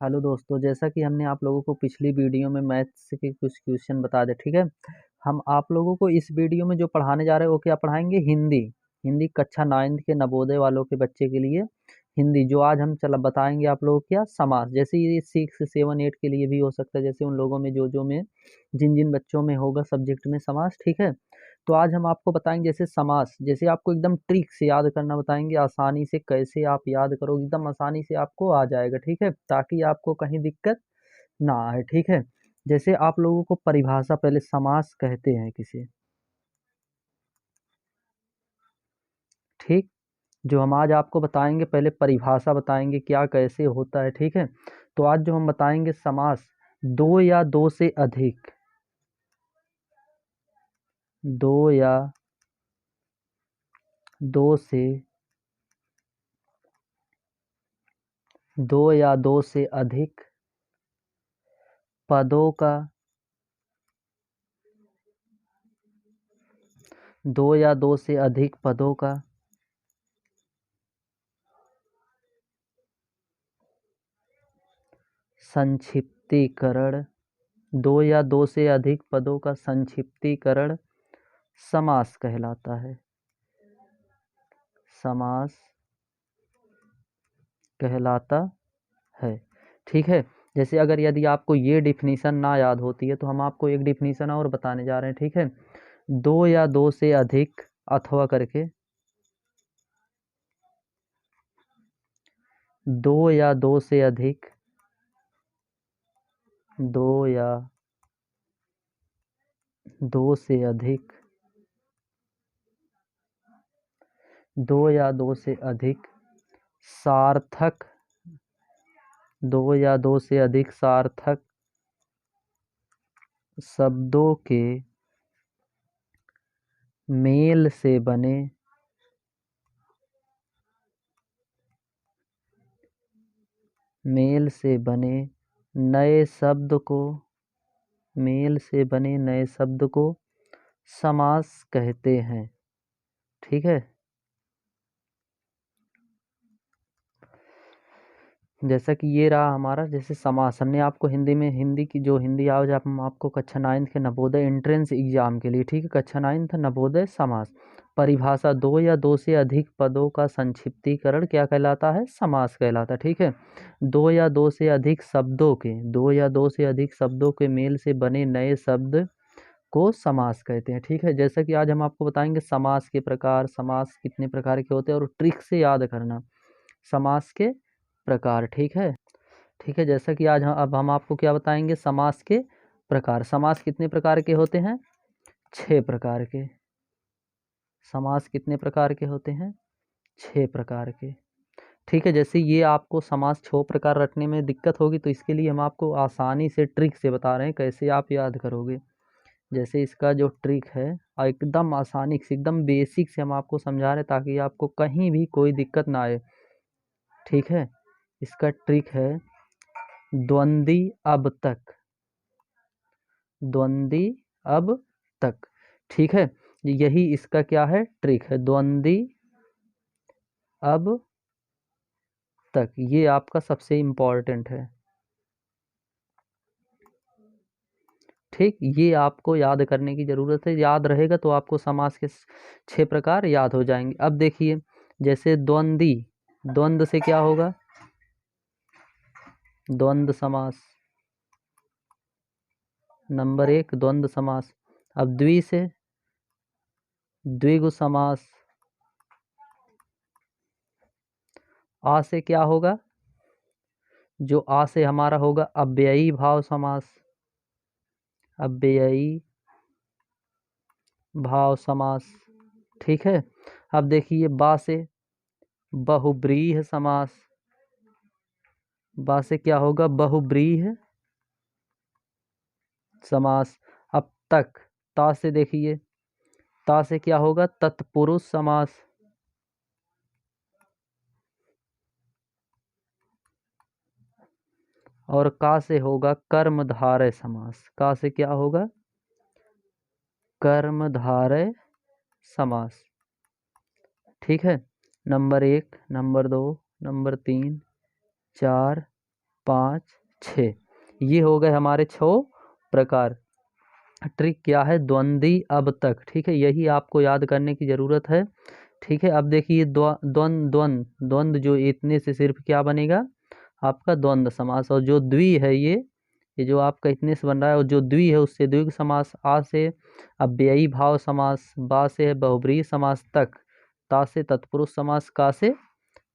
Hello दोस्तों, जैसा कि हमने आप लोगों को पिछली वीडियो में मैथ्स के कुछ क्वेश्चन बता दिए, ठीक है। हम आप लोगों को इस वीडियो में जो पढ़ाने जा रहे हैं वो क्या पढ़ाएंगे, हिंदी। हिंदी कक्षा 9 के नवोदय वालों के बच्चे के लिए हिंदी। जो आज हम चला बताएंगे आप लोगों को क्या, समास। जैसे ये 6, 7, 8 के लिए भी हो सकता है, जैसे उन लोगों में जो में जिन जिन बच्चों में होगा सब्जेक्ट में समास, ठीक है। तो आज हम आपको बताएंगे जैसे समास, जैसे आपको एकदम ट्रिक से याद करना बताएंगे, आसानी से कैसे आप याद करोगे, एकदम आसानी से आपको आ जाएगा, ठीक है, ताकि आपको कहीं दिक्कत ना आए, ठीक है। जैसे आप लोगों को परिभाषा, पहले समास कहते हैं किसे, ठीक। जो हम आज आपको बताएंगे पहले परिभाषा बताएंगे क्या कैसे होता है, ठीक है। तो आज जो हम बताएंगे समास, दो या दो से अधिक, दो या दो से दो या दो से अधिक पदों का, दो या दो से अधिक पदों का संक्षिप्तीकरण, दो या दो से अधिक पदों का संक्षिप्तीकरण समास कहलाता है, समास कहलाता है, ठीक है। जैसे अगर यदि आपको ये डिफिनीशन ना याद होती है तो हम आपको एक डिफिनीशन और बताने जा रहे हैं, ठीक है। दो या दो से अधिक अथवा करके, दो या दो से अधिक, दो या दो से अधिक, दो या दो से अधिक सार्थक, दो या दो से अधिक सार्थक शब्दों के मेल से बने, मेल से बने नए शब्द को, मेल से बने नए शब्द को समास कहते हैं, ठीक है। जैसा कि ये रहा हमारा जैसे समास, हमने आपको हिंदी में, हिंदी की जो हिंदी आज हम आपको कक्षा 9 के नवोदय एंट्रेंस एग्जाम के लिए, ठीक है, कक्षा 9 नवोदय समास। परिभाषा, दो या दो से अधिक पदों का संक्षिप्तीकरण क्या कहलाता है, समास कहलाता है, ठीक है। दो या दो से अधिक शब्दों के, दो या दो से अधिक शब्दों के मेल से बने नए शब्द को समास कहते हैं, ठीक है। जैसा कि आज हम आपको बताएंगे समास के प्रकार, समास कितने प्रकार के होते हैं, और ट्रिक से याद करना समास के प्रकार, ठीक है। ठीक है, जैसा कि आज अब हम आपको क्या बताएंगे, समास के प्रकार। समास कितने प्रकार के होते हैं, 6 प्रकार के। समास कितने प्रकार के होते हैं, 6 प्रकार के, ठीक है। जैसे ये आपको समास 6 प्रकार रटने में दिक्कत होगी, तो इसके लिए हम आपको आसानी से ट्रिक से बता रहे हैं कैसे आप याद करोगे। जैसे इसका जो ट्रिक है, एकदम आसानी से, एकदम बेसिक से हम आपको समझा रहे हैं ताकि आपको कहीं भी कोई दिक्कत ना आए, ठीक है। इसका ट्रिक है द्वंद्वी अब तक, द्वंद्वी अब तक, ठीक है। यही इसका क्या है, ट्रिक है, द्वंद्वी अब तक। ये आपका सबसे इम्पोर्टेंट है, ठीक। ये आपको याद करने की ज़रूरत है, याद रहेगा तो आपको समास के 6 प्रकार याद हो जाएंगे। अब देखिए, जैसे द्वंद्वी, द्वंद्व से क्या होगा, द्वंद्व समास, नंबर 1 द्वंद्व समास। अब द्वि से द्विगु समास। आ से क्या होगा, जो आ से हमारा होगा अव्ययी भाव समास, अव्ययी भाव समास, ठीक है। अब देखिए बा से बहुब्रीहि समास, बा से क्या होगा, बहुब्रीहि समास। अब तक, ता से देखिए, ता से क्या होगा, तत्पुरुष समास। और का से होगा कर्मधारय समास, का से क्या होगा, कर्मधारय समास, ठीक है। Number 1, number 2, number 3, 4, 5, 6। ये हो गए हमारे 6 प्रकार। ट्रिक क्या है? द्वंद्वी अब तक, ठीक है, यही आपको याद करने की ज़रूरत है। ठीक है, अब देखिए द्वंद द्वंद द्वंद जो इतने से सिर्फ क्या बनेगा? आपका द्वंद्व समास। और जो द्वि है ये जो आपका इतने से बन रहा है, और जो द्वि है उससे द्विगु समास, आ से अव्ययी भाव समास, बा से है बहुब्रीहि समास, तक ता से तत्पुरुष समास, का से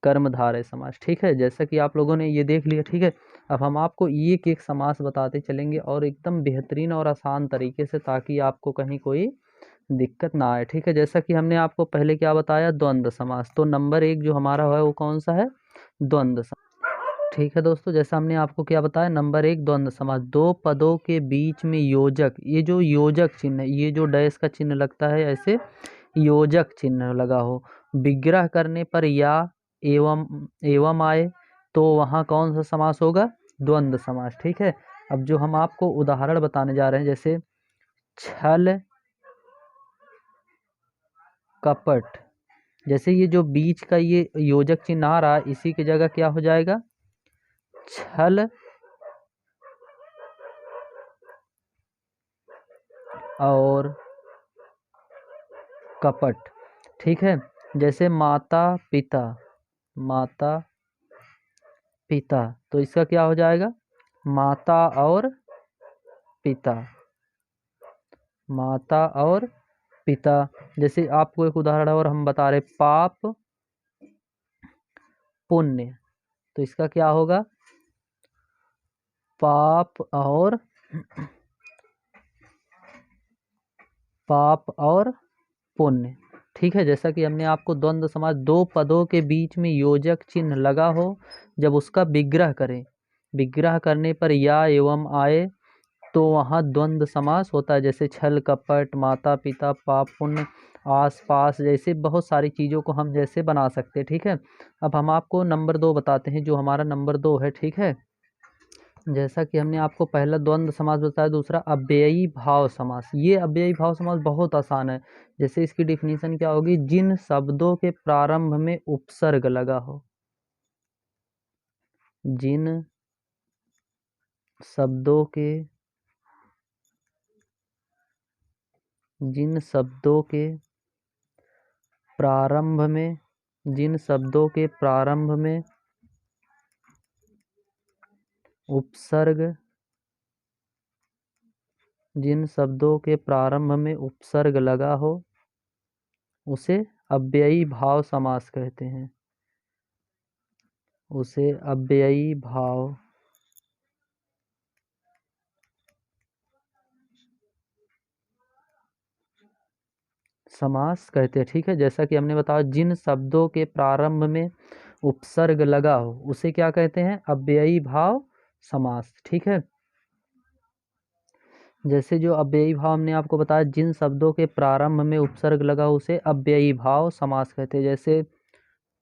कर्मधारय समास। ठीक है, जैसा कि आप लोगों ने ये देख लिया। ठीक है, अब हम आपको एक एक समास बताते चलेंगे और एकदम बेहतरीन और आसान तरीके से, ताकि आपको कहीं कोई दिक्कत ना आए। ठीक है, जैसा कि हमने आपको पहले क्या बताया? द्वंद्व समास। तो नंबर 1 जो हमारा है वो कौन सा है? द्वंद्व समास। ठीक है दोस्तों, जैसा हमने आपको क्या बताया, नंबर 1 द्वंद्व समास। दो पदों के बीच में योजक, ये जो योजक चिन्ह है, ये जो डैश का चिन्ह लगता है, ऐसे योजक चिन्ह लगा हो, विग्रह करने पर या एवं एवं आए, तो वहाँ कौन सा समास होगा? द्वंद्व समास। ठीक है, अब जो हम आपको उदाहरण बताने जा रहे हैं, जैसे छल कपट, जैसे ये जो बीच का ये योजक चिन्ह आ रहा है, इसी की जगह क्या हो जाएगा? छल और कपट। ठीक है, जैसे माता पिता, माता पिता, तो इसका क्या हो जाएगा? माता और पिता, माता और पिता। जैसे आपको एक उदाहरण और हम बता रहे, पाप पुण्य, तो इसका क्या होगा? पाप और पुण्य। ठीक है, जैसा कि हमने आपको द्वंद्व समास, दो पदों के बीच में योजक चिन्ह लगा हो, जब उसका विग्रह करें, विग्रह करने पर या एवं आए, तो वहाँ द्वंद्व समास होता है। जैसे छल कपट, माता पिता, पाप पुण्य, आस पास, जैसे बहुत सारी चीज़ों को हम जैसे बना सकते हैं। ठीक है, अब हम आपको नंबर 2 बताते हैं, जो हमारा नंबर 2 है। ठीक है, जैसा कि हमने आपको पहला द्वंद्व समास बताया, दूसरा अव्ययी भाव समास। ये अव्ययी भाव समास बहुत आसान है। जैसे इसकी डिफिनीशन क्या होगी? जिन शब्दों के प्रारंभ में उपसर्ग लगा हो, जिन शब्दों के जिन शब्दों के प्रारंभ में जिन शब्दों के प्रारंभ में उपसर्ग जिन शब्दों के प्रारंभ में उपसर्ग लगा हो, उसे अव्ययी भाव समास कहते हैं, उसे अव्ययी भाव समास कहते हैं। ठीक है, जैसा कि हमने बताया, जिन शब्दों के प्रारंभ में उपसर्ग लगा हो, उसे क्या कहते हैं? अव्ययी भाव समास। ठीक है, जैसे जो अव्ययी भाव हमने आपको बताया, जिन शब्दों के प्रारंभ में उपसर्ग लगा हो, उसे अव्ययी भाव समास कहते हैं। जैसे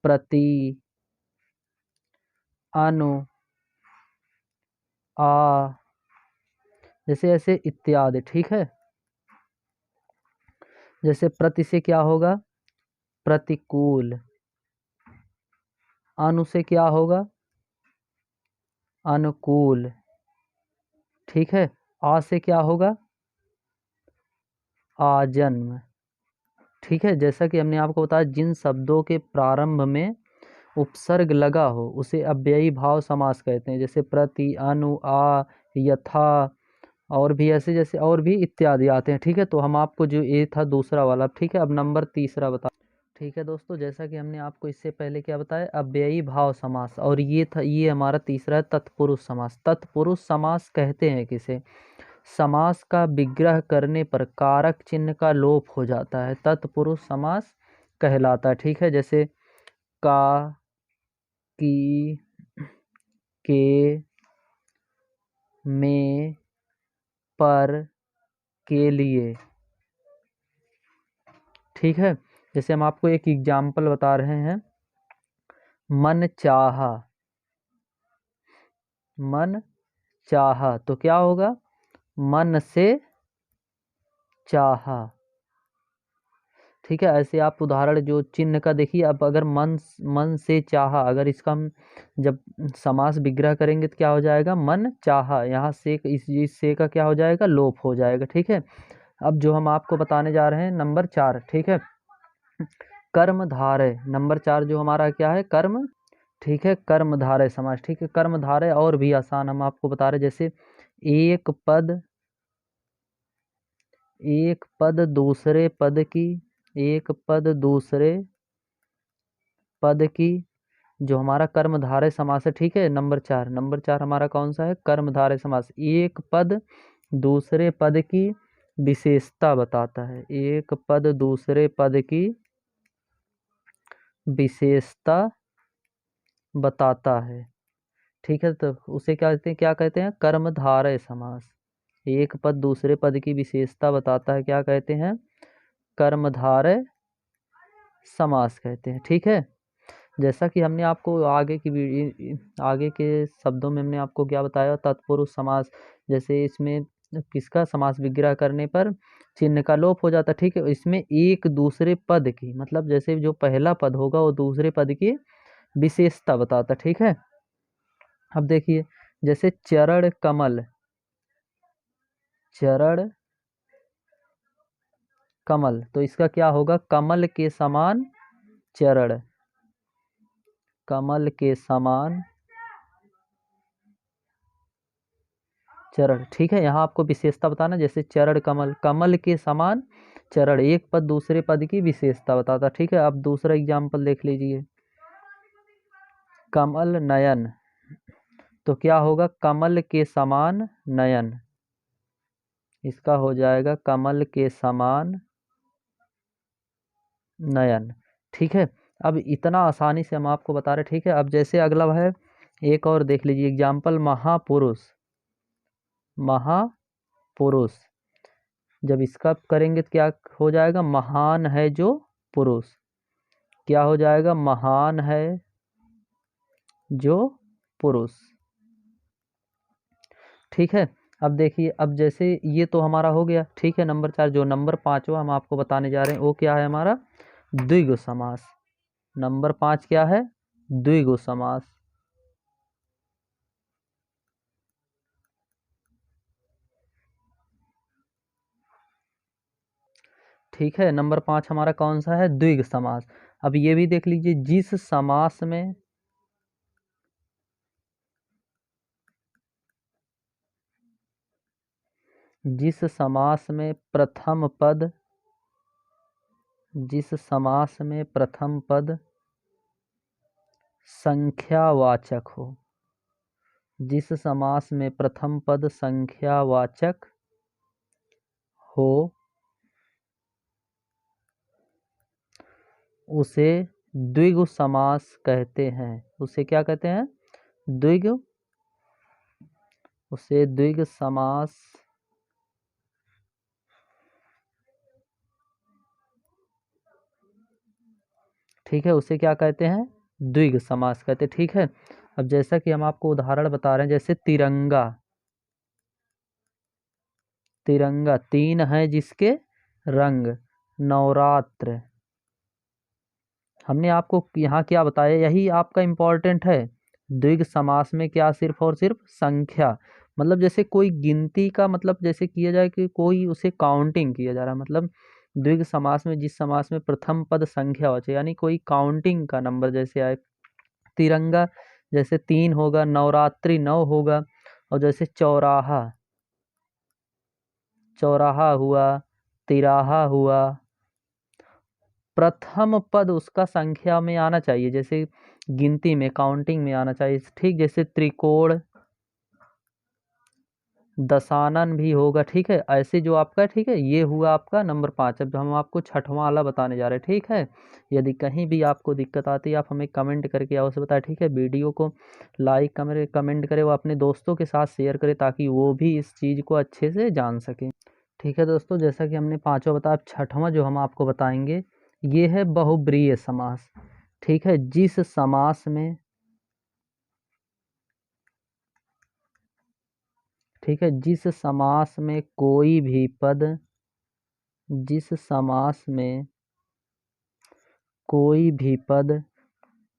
प्रति, अनु, आ, जैसे ऐसे इत्यादि। ठीक है, जैसे प्रति से क्या होगा? प्रतिकूल। अनु से क्या होगा? अनुकूल। ठीक है, आ से क्या होगा? आजन्म। ठीक है, जैसा कि हमने आपको बताया, जिन शब्दों के प्रारंभ में उपसर्ग लगा हो, उसे अव्ययी भाव समास कहते हैं। जैसे प्रति, अनु, आ, यथा, और भी ऐसे जैसे और भी इत्यादि आते हैं। ठीक है, तो हम आपको जो ये था दूसरा वाला। ठीक है, अब नंबर तीसरा बता। ठीक है दोस्तों, जैसा कि हमने आपको इससे पहले क्या बताया, अव्ययी भाव समास, और ये था, ये हमारा तीसरा है तत्पुरुष समास। तत्पुरुष समास कहते हैं किसे? समास का विग्रह करने पर कारक चिन्ह का लोप हो जाता है, तत्पुरुष समास कहलाता है। ठीक है, जैसे का, की, के, में, पर, के लिए। ठीक है, जैसे हम आपको एक एग्जाम्पल बता रहे हैं, मन चाहा, मन चाहा, तो क्या होगा? मन से चाहा। ठीक है। ऐसे आप उदाहरण जो चिन्ह का देखिए, अब अगर मन मन से चाहा, अगर इसका हम जब समास विग्रह करेंगे तो क्या हो जाएगा, मन चाहा, यहाँ से इस से का क्या हो जाएगा, लोप हो जाएगा। ठीक है। अब जो हम आपको बताने जा रहे हैं नंबर 4, ठीक है, कर्मधारय। नंबर 4 जो हमारा क्या है, कर्म, ठीक है, कर्मधारय समास। ठीक है, कर्मधारय और भी आसान हम आपको बता रहे, जैसे एक पद, एक पद दूसरे पद की, एक पद दूसरे पद की, जो हमारा कर्मधारय समास है। ठीक है, नंबर 4, नंबर 4 हमारा कौन सा है, कर्मधारय समास। एक पद दूसरे पद की विशेषता बताता है, एक पद दूसरे पद की विशेषता बताता है। ठीक है, तो उसे क्या कहते हैं, कर्मधारय समास। एक पद दूसरे पद की विशेषता बताता है, क्या कहते हैं, कर्मधारय समास कहते हैं। ठीक है। जैसा कि हमने आपको आगे के शब्दों में हमने आपको क्या बताया, तत्पुरुष समास। जैसे इसमें किसका समास विग्रह करने पर चिन्ह का लोप हो जाता है। ठीक है, इसमें एक दूसरे पद की, मतलब जैसे जो पहला पद होगा वो दूसरे पद की विशेषता बताता। ठीक है। अब देखिए, जैसे चरण कमल, चरण कमल, तो इसका क्या होगा, कमल के समान चरण, कमल के समान चरण। ठीक है, यहाँ आपको विशेषता बताना, जैसे चरण कमल, कमल के समान चरण, एक पद दूसरे पद की विशेषता बताता। ठीक है। अब दूसरा एग्जाम्पल देख लीजिए, कमल नयन, तो क्या होगा, कमल के समान नयन, इसका हो जाएगा कमल के समान नयन। ठीक है। अब इतना आसानी से हम आपको बता रहे। ठीक है। अब जैसे अगला है, एक और देख लीजिए एग्जाम्पल, महापुरुष, महापुरुष, जब इसका करेंगे तो क्या हो जाएगा, महान है जो पुरुष, क्या हो जाएगा, महान है जो पुरुष। ठीक है। अब देखिए, अब जैसे ये तो हमारा हो गया। ठीक है, नंबर 4, जो नंबर 5वां हम आपको बताने जा रहे हैं वो क्या है, हमारा द्विगु समास। नंबर 5 क्या है, द्विगु समास। ठीक है, नंबर 5 हमारा कौन सा है, द्विगु समास। अब ये भी देख लीजिए, जिस समास में प्रथम पद, जिस समास में प्रथम पद संख्यावाचक हो, जिस समास में प्रथम पद संख्यावाचक हो, उसे द्विगु समास कहते हैं। उसे क्या कहते हैं, द्विगु, उसे द्विगु समास, ठीक है, उसे क्या कहते हैं, द्विगु समास कहते हैं। ठीक है। अब जैसा कि हम आपको उदाहरण बता रहे हैं, जैसे तिरंगा, तिरंगा, तीन है जिसके रंग, नवरात्र। हमने आपको यहाँ क्या बताया, यही आपका इम्पोर्टेंट है, द्विग समास में क्या, सिर्फ और सिर्फ संख्या, मतलब जैसे कोई गिनती का, मतलब जैसे किया जाए कि कोई उसे काउंटिंग किया जा रहा है, मतलब द्विग समास में जिस समास में प्रथम पद संख्या हो, यानी कोई काउंटिंग का नंबर जैसे आए। तिरंगा जैसे 3 होगा, नवरात्रि 9 होगा, और जैसे चौराहा, चौराहा हुआ, तिराहा हुआ, प्रथम पद उसका संख्या में आना चाहिए, जैसे गिनती में, काउंटिंग में आना चाहिए। ठीक, जैसे त्रिकोण, दशानन भी होगा। ठीक है, ऐसे जो आपका, ठीक है, ये हुआ आपका नंबर 5। अब हम आपको छठवां वाला बताने जा रहे हैं। ठीक है, यदि कहीं भी आपको दिक्कत आती है, आप हमें कमेंट करके अवश्य बताएं। ठीक है, वीडियो को लाइक कमेंट करें, वो अपने दोस्तों के साथ शेयर करें, ताकि वो भी इस चीज़ को अच्छे से जान सकें। ठीक है दोस्तों, जैसा कि हमने पांचों बताया, अब छठवां जो हम आपको बताएंगे, ये है बहुब्रीहि समास। ठीक है, जिस समास में, ठीक है, जिस समास में कोई भी पद, जिस समास में कोई भी पद,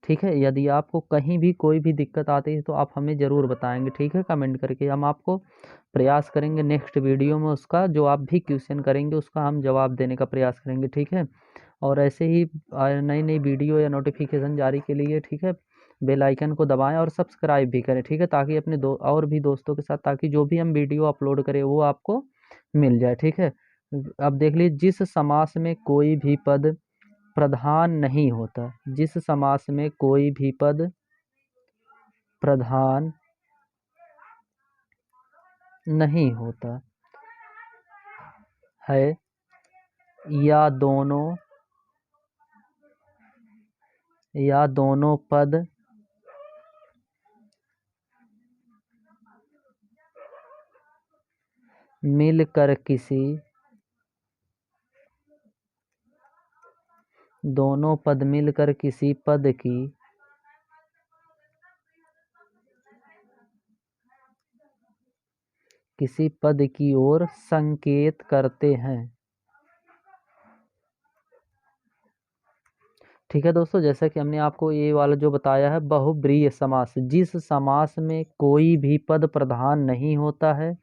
ठीक है। यदि आपको कहीं भी कोई भी दिक्कत आती है तो आप हमें ज़रूर बताएंगे, ठीक है, कमेंट करके। हम आपको प्रयास करेंगे नेक्स्ट वीडियो में उसका, जो आप भी क्वेश्चन करेंगे उसका हम जवाब देने का प्रयास करेंगे, ठीक है। और ऐसे ही नई नई वीडियो या नोटिफिकेशन जारी के लिए, ठीक है, बेल आइकन को दबाएं और सब्सक्राइब भी करें, ठीक है, ताकि अपने और भी दोस्तों के साथ, ताकि जो भी हम वीडियो अपलोड करें वो आपको मिल जाए, ठीक है। अब देख लीजिए, जिस समास में कोई भी पद प्रधान नहीं होता, जिस समास में कोई भी पद प्रधान नहीं होता है या दोनों पद मिलकर किसी पद की ओर संकेत करते हैं, ठीक है दोस्तों। जैसा कि हमने आपको ये वाला जो बताया है, बहुब्रीहि समास, जिस समास में कोई भी पद प्रधान नहीं होता है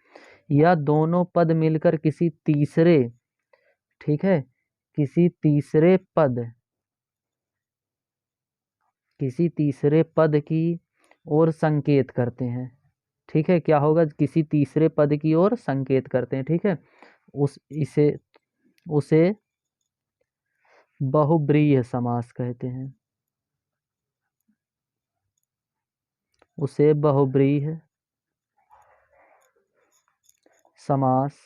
या दोनों पद मिलकर किसी तीसरे, ठीक है, किसी तीसरे पद की ओर संकेत करते हैं, ठीक है। क्या होगा? किसी तीसरे पद की ओर संकेत करते हैं, ठीक है। उसे बहुब्रीहि समास कहते हैं, उसे बहुब्रीहि समास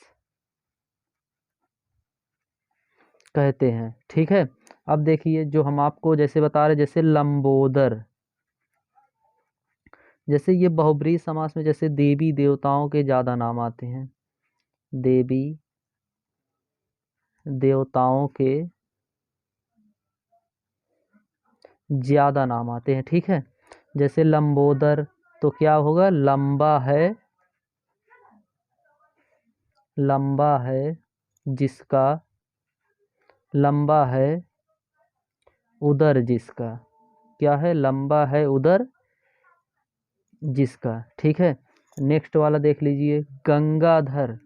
कहते हैं, ठीक है। अब देखिए, जो हम आपको जैसे बता रहे, जैसे लंबोदर, जैसे ये बहुब्रीहि समास में जैसे देवी देवताओं के ज़्यादा नाम आते हैं, देवी देवताओं के ज़्यादा नाम आते हैं, ठीक है। जैसे लंबोदर, तो क्या होगा? लंबा है जिसका, लंबा है उदर जिसका, क्या है? लंबा है उदर जिसका, ठीक है। नेक्स्ट वाला देख लीजिए, गंगाधर,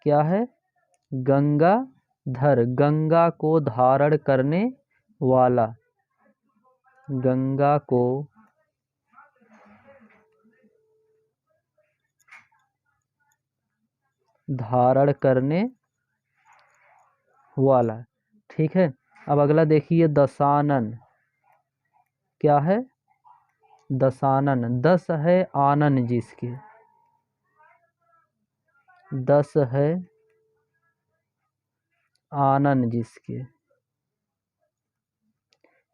क्या है? गंगाधर, गंगा को धारण करने वाला, गंगा को धारण करने वाला, ठीक है। अब अगला देखिए, दशानन, क्या है? दशानन, दस है आनन जिसके, दस है आनन जिसके,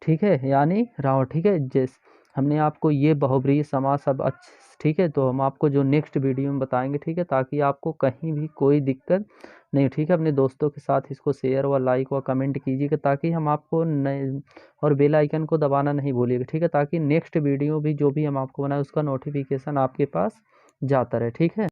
ठीक है, यानी रावण, ठीक है। हमने आपको ये बहुब्रीहि समास अब ठीक है, तो हम आपको जो नेक्स्ट वीडियो में बताएंगे, ठीक है, ताकि आपको कहीं भी कोई दिक्कत नहीं, ठीक है। अपने दोस्तों के साथ इसको शेयर व लाइक व कमेंट कीजिएगा, ताकि हम आपको नए, और बेल आइकन को दबाना नहीं भूलिएगा, ठीक है, ताकि नेक्स्ट वीडियो भी जो भी हम आपको बनाए उसका नोटिफिकेशन आपके पास जाता रहे, ठीक है।